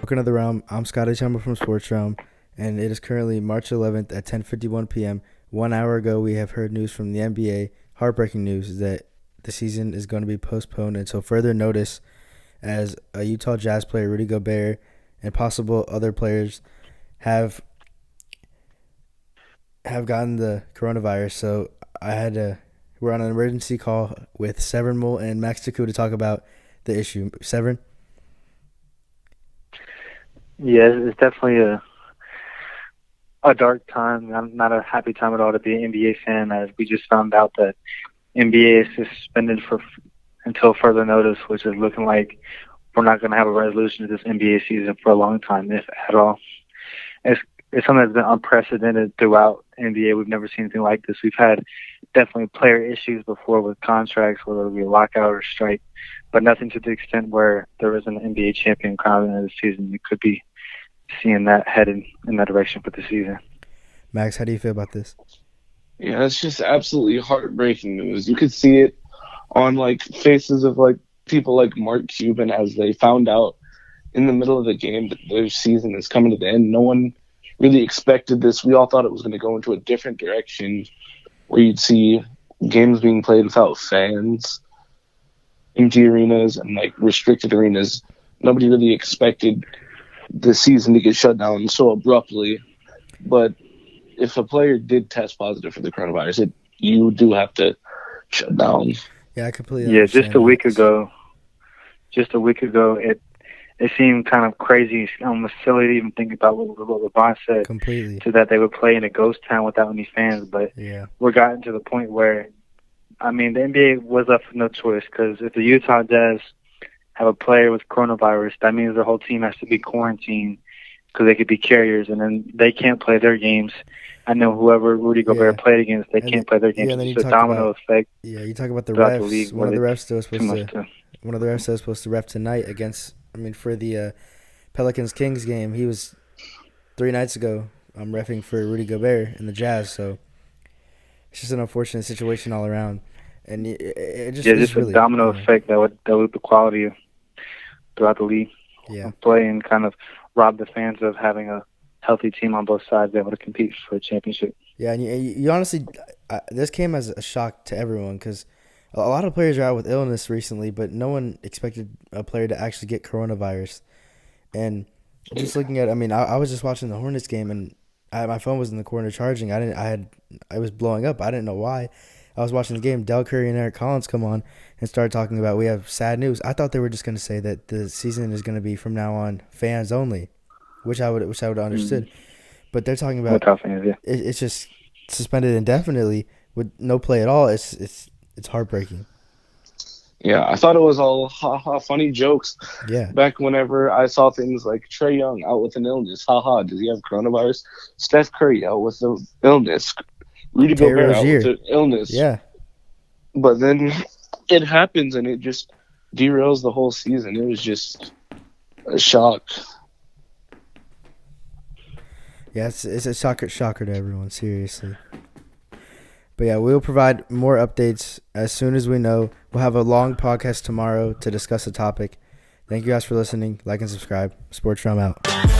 Welcome to the Realm. I'm Scotty Schemmel from Sports Realm, and it is currently March 11th at 10:51 p.m. 1 hour ago, we have heard news from the NBA, heartbreaking news that the season is going to be postponed until further notice, as a Utah Jazz player, Rudy Gobert, and possible other players have gotten the coronavirus. So we're on an emergency call with Severin Mull and Max DeCoux to talk about the issue. Severin? Yeah, it's definitely a dark time. Not a happy time at all to be an NBA fan, as we just found out that NBA is suspended until further notice, which is looking like we're not going to have a resolution to this NBA season for a long time, if at all. It's something that's been unprecedented throughout NBA. We've never seen anything like this. We've had definitely player issues before with contracts, whether it be a lockout or strike, but nothing to the extent where there is an NBA champion crowned in the season. You could be seeing that headed in that direction for the season. Max, how do you feel about this? Yeah, it's just absolutely heartbreaking news. You could see it on faces of people like Mark Cuban as they found out in the middle of the game that their season is coming to the end. No one really expected this. We all thought it was going to go into a different direction where you'd see games being played without fans, empty arenas, and restricted arenas. Nobody really expected the season to get shut down so abruptly. But if a player did test positive for the coronavirus, you do have to shut down. Yeah, I completely understand. Yeah, just a week ago, it seemed kind of crazy, almost silly to even think about what LeBron said. Completely. To that they would play in a ghost town without any fans. But yeah, we're gotten to the point where, the NBA was left with no choice, because if the Utah Jazz have a player with coronavirus, that means their whole team has to be quarantined because they could be carriers, and then they can't play their games. I know whoever Rudy Gobert played against, they can't play their games. It's a domino effect. Yeah, you talk about the refs. The league, one of the refs was supposed to ref tonight against. For the Pelicans Kings game, he was 3 nights ago. I'm reffing for Rudy Gobert and the Jazz, so it's just an unfortunate situation all around. And it just just a domino effect that would dilute the quality throughout the league. Yeah, play and kind of rob the fans of having a healthy team on both sides able to compete for a championship. Yeah, and you honestly, this came as a shock to everyone because a lot of players are out with illness recently, but no one expected a player to actually get coronavirus. And just looking at, I was just watching the Hornets game, and my phone was in the corner charging. I was blowing up. I didn't know why. I was watching the game. Del Curry and Eric Collins come on and started talking about we have sad news. I thought they were just going to say that the season is going to be from now on fans only, which I would have understood. But they're talking about without fans, yeah. It's just suspended indefinitely with no play at all. It's heartbreaking. Yeah, I thought it was all funny jokes. Yeah. Back whenever I saw things like Trae Young out with an illness. Does he have coronavirus? Steph Curry out with the illness. Rudy Gobert out with an illness. Yeah. But then it happens and it just derails the whole season. It was just a shock. Yeah, it's a shocker to everyone, seriously. But yeah, we'll provide more updates as soon as we know. We'll have a long podcast tomorrow to discuss the topic. Thank you guys for listening. Like and subscribe. Sports Realm out.